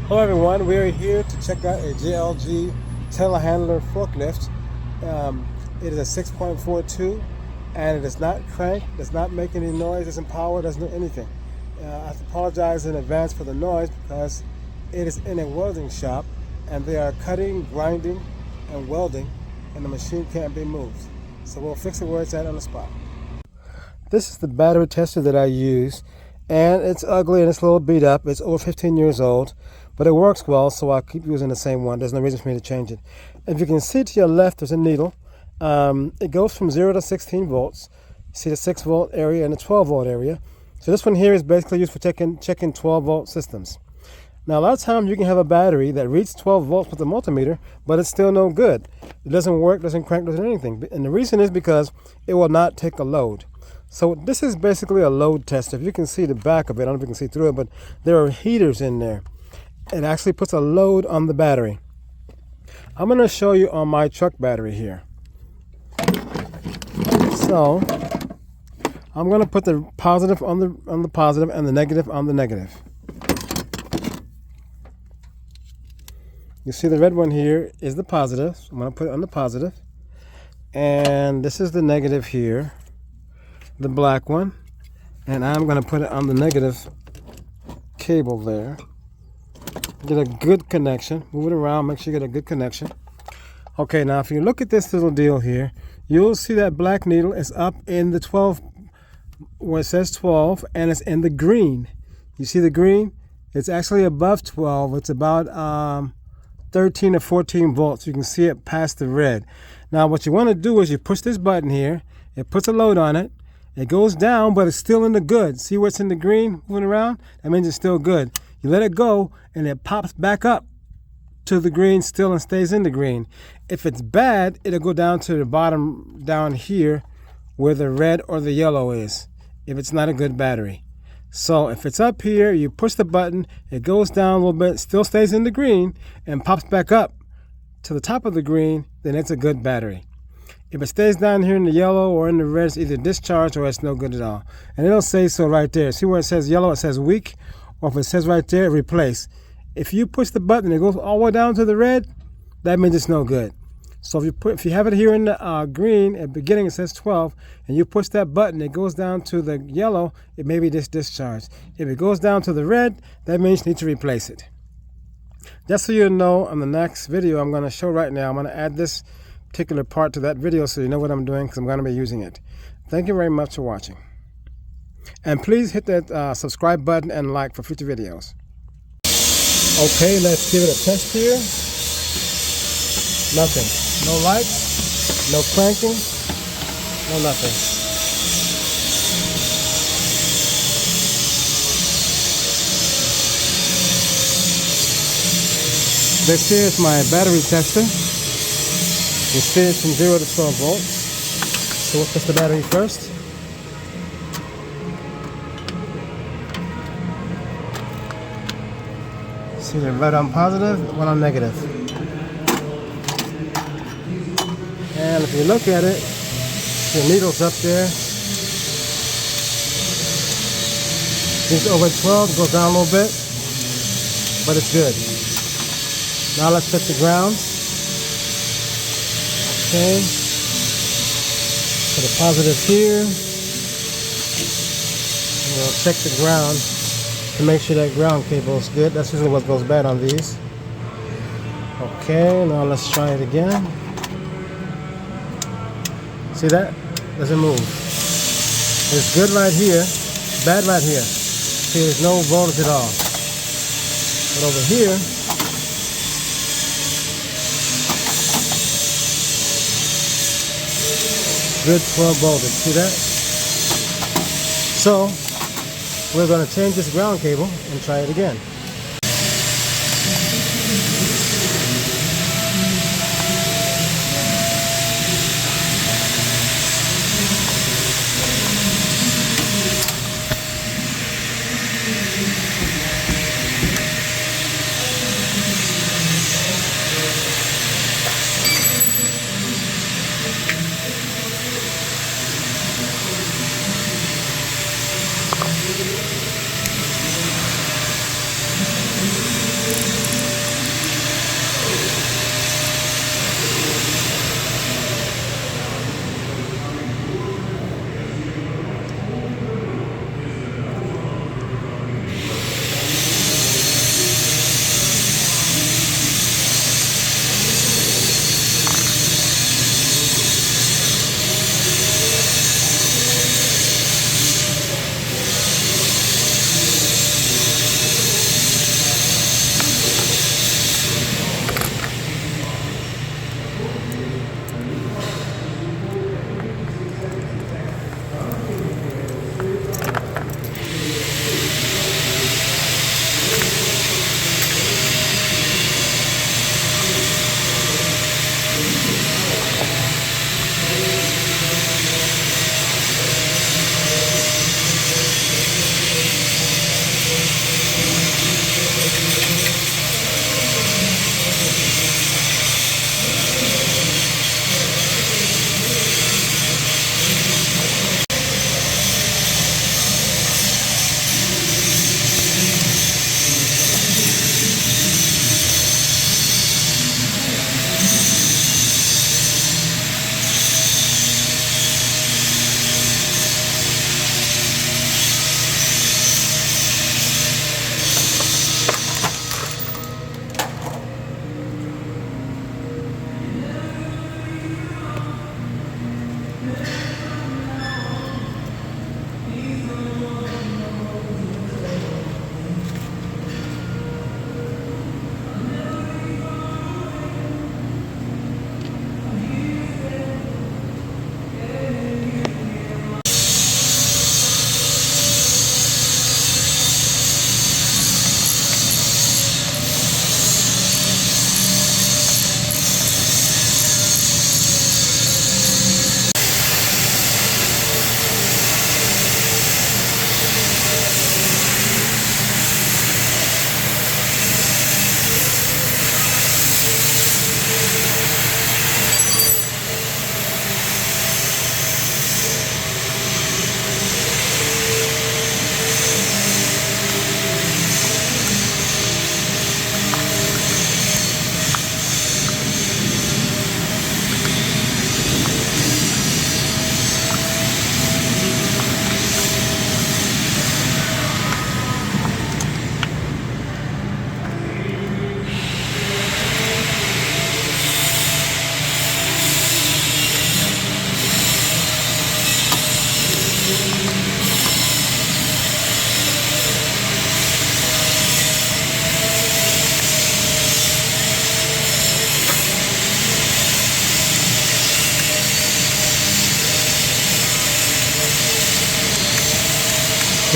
Hello everyone, we are here to check out a JLG telehandler forklift. It is a 6.42 and it is not crank, does not make any noise, doesn't power, doesn't do anything. I have to apologize in advance for the noise because it is in a welding shop and they are cutting, grinding, and welding, and the machine can't be moved. So we'll fix it where it's at on the spot. This is the battery tester that I use, and it's ugly and it's a little beat up. It's over 15 years old, but it works well, so I'll keep using the same one. There's no reason for me to change it. If you can see to your left, there's a needle. It goes from 0 to 16 volts. See the 6 volt area and the 12 volt area. So this one here is basically used for checking 12 volt systems. Now a lot of times you can have a battery that reads 12 volts with a multimeter, but it's still no good. It doesn't work, doesn't crank, doesn't do anything. And the reason is because it will not take a load. So this is basically a load tester. If you can see the back of it, I don't know if you can see through it, but there are heaters in there. It actually puts a load on the battery. I'm going to show you on my truck battery here. So I'm going to put the positive on the positive and the negative on the negative. You see the red one here is the positive. So I'm going to put it on the positive. And this is the negative here, the black one. And I'm going to put it on the negative cable there. Get a good connection. Move it around, make sure you get a good connection. Okay, now if you look at this little deal here, you'll see that black needle is up in the 12, where it says 12, and it's in the green. You see the green? It's actually above 12. It's about 13 or 14 volts. You can see it past the red. Now what you want to do is you push this button here. It puts a load on it. It goes down, but it's still in the good. See what's in the green moving around? That means it's still good. You let it go and it pops back up to the green still and stays in the green. If it's bad, it'll go down to the bottom down here where the red or the yellow is, if it's not a good battery. So if it's up here, you push the button, it goes down a little bit, still stays in the green, and pops back up to the top of the green, then it's a good battery. If it stays down here in the yellow or in the red, it's either discharged or it's no good at all. And it'll say so right there. See where it says yellow, it says weak, or if it says right there, replace. If you push the button, it goes all the way down to the red, that means it's no good. So if you have it here in the green, at the beginning it says 12, and you push that button, it goes down to the yellow, it may be discharged. If it goes down to the red, that means you need to replace it. Just so you know, on the next video I'm going to show right now, I'm going to add this particular part to that video so you know what I'm doing, because I'm going to be using it. Thank you very much for watching. And please hit that subscribe button and like for future videos. Okay, let's give it a test here. Nothing. No lights, no cranking, no nothing. This here is my battery tester. You see it's from 0 to 12 volts. So we'll test the battery first. See the red on positive, one on negative. And if you look at it, the needle's up there. It's over 12, goes down a little bit, but it's good. Now let's check the grounds. Okay. Put a positive here. And we'll check the ground to make sure that ground cable is good. That's usually what goes bad on these. Okay, now let's try it again. See that? Doesn't move. It's good right here, bad right here. See, there's no voltage at all. But over here, good 12 voltage. See that? So, we're going to change this ground cable and try it again.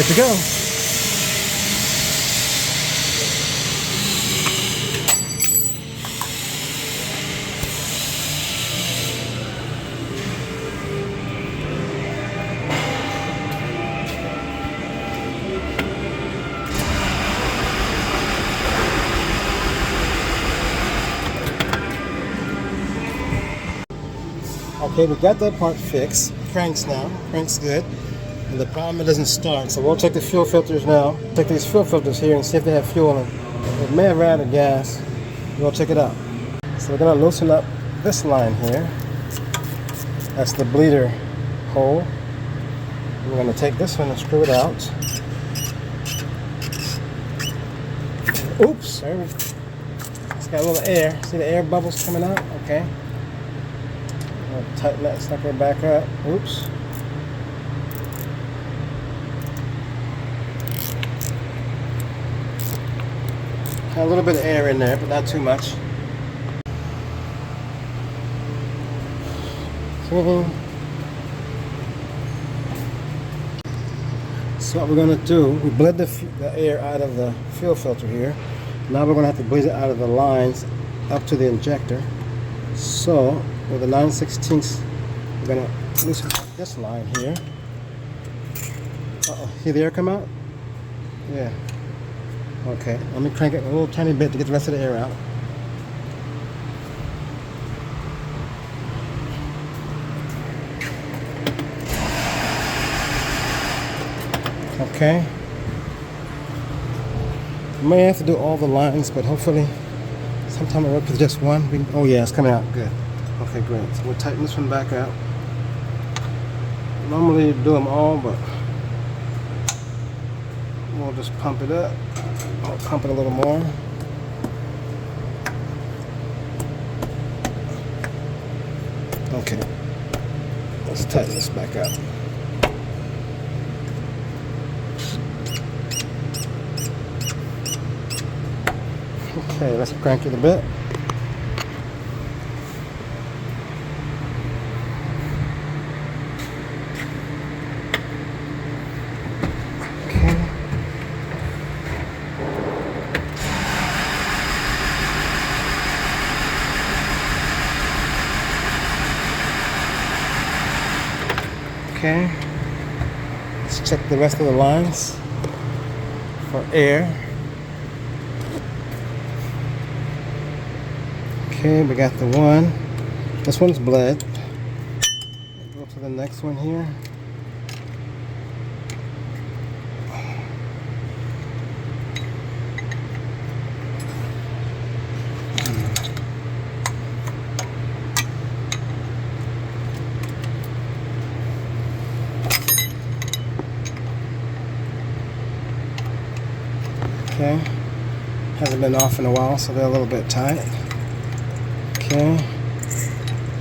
good to go. Okay, we got that part fixed. Cranks now. Cranks good. And the problem, it doesn't start. So we'll check the fuel filters now. Check these fuel filters here and see if they have fuel in them. It may have ran out of gas. We'll check it out. So we're going to loosen up this line here. That's the bleeder hole. We're going to take this one and screw it out. Oops, sorry. It's got a little air. See the air bubbles coming out? Okay. I'll tighten that sucker back up. Oops. Got a little bit of air in there, but not too much. So what we're going to do, we bled the air out of the fuel filter here. Now we're going to have to bleed it out of the lines up to the injector. So with the 9/16, we're going to loosen this line here. Uh-oh, see the air come out? Yeah. Okay, let me crank it a little tiny bit to get the rest of the air out. Okay. You may have to do all the lines, but hopefully sometime I work with just one. Oh yeah, it's coming out good. Okay, great. So we'll tighten this one back out. Normally do them all, but we'll just pump it up. I'll pump it a little more. Okay. Let's tighten this back up. Okay, let's crank it a bit. Okay, let's check the rest of the lines for air. Okay, we got the one. This one's bled. Go to the next one here. Okay, hasn't been off in a while, so they're a little bit tight. Okay,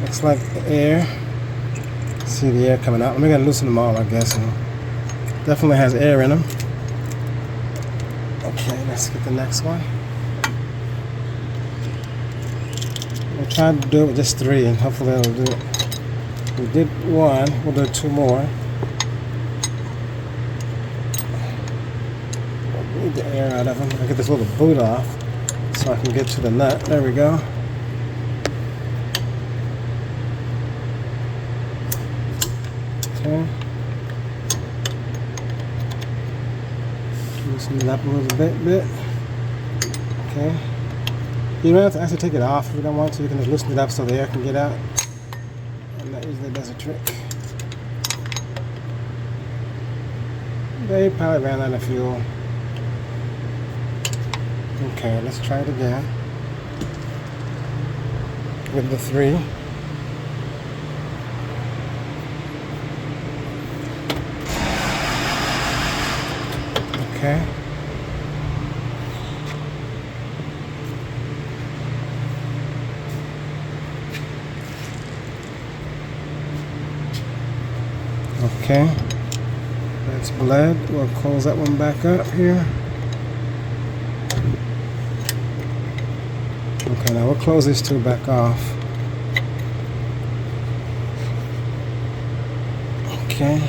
looks like the air. See the air coming out. Let me gotta loosen them all, I guess. Definitely has air in them. Okay, let's get the next one. We'll try to do it with just 3, and hopefully it'll do it. We did 1, we'll do 2 more. Need the air out of them. I'll get this little boot off so I can get to the nut. There we go. Okay. Loosen it up a little bit. Okay. You don't have to actually take it off if you don't want to. You can just loosen it up so the air can get out. And that usually does a trick. They probably ran out of fuel. Okay, let's try it again with the 3. Okay. Okay. That's bled. We'll close that one back up here. Okay, now we'll close these 2 back off. Okay.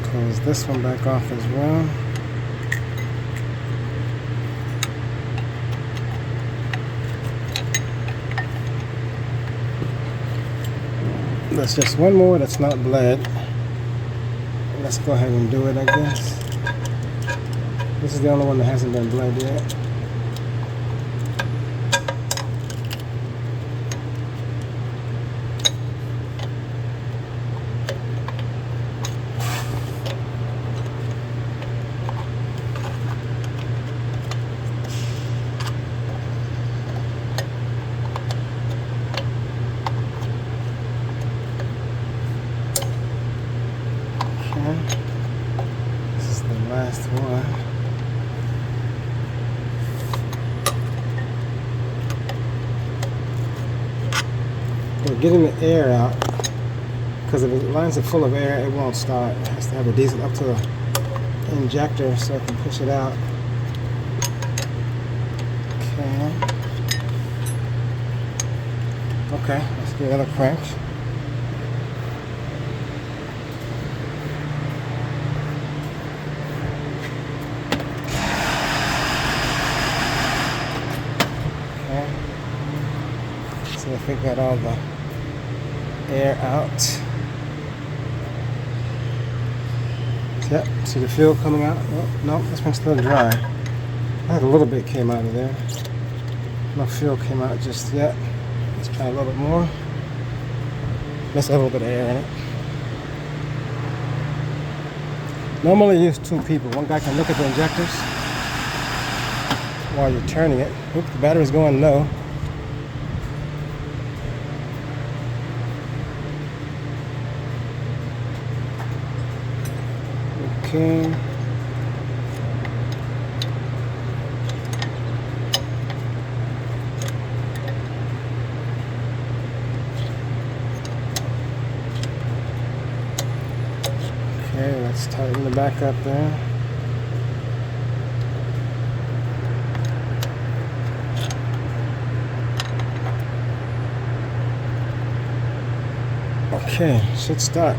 Close Close this one back off as well. That's just one more that's not bled. Let's go ahead and do it, I guess. This is the only one that hasn't been bled yet. This is the last one. We're getting the air out, because if it lines it full of air, it won't start. It has to have a diesel up to the injector so it can push it out. Okay, let's give it another crank. See if we got all the air out. Yep, see the fuel coming out? Oh, no, this one's still dry. I think a little bit came out of there. No fuel came out just yet. Let's try a little bit more. Let's have a little bit of air in it. Normally use two people. One guy can look at the injectors while you're turning it. Oop, the battery's going low. Okay. Okay, let's tighten the back up there. Okay, should start.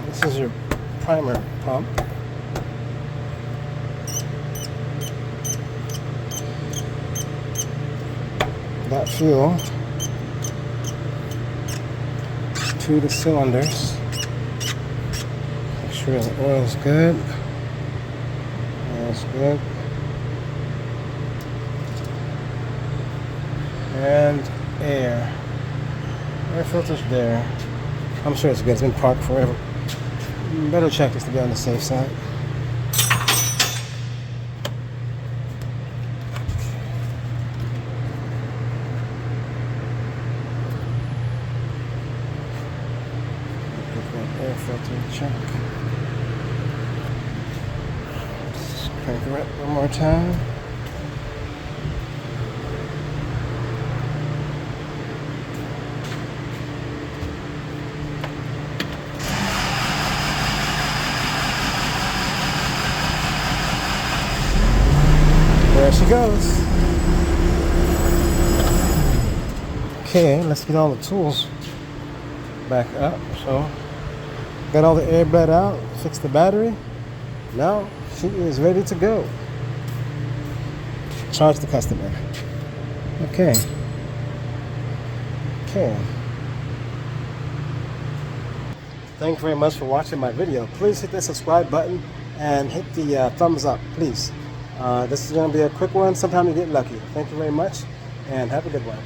This is your primer pump. That fuel to the cylinders. Make sure the oil's good. Oil's good. And air. Air filter's there. I'm sure it's good. It's been parked forever. Better check this to be on the safe side. Get that air filter check. Just crank it up one more time. There she goes. Okay, let's get all the tools back up. So, got all the air bled out, fixed the battery. Now, she is ready to go. Charge the customer. Okay. Okay. Thank you very much for watching my video. Please hit the subscribe button and hit the thumbs up, please. This is going to be a quick one. Sometime you get lucky. Thank you very much, and have a good one.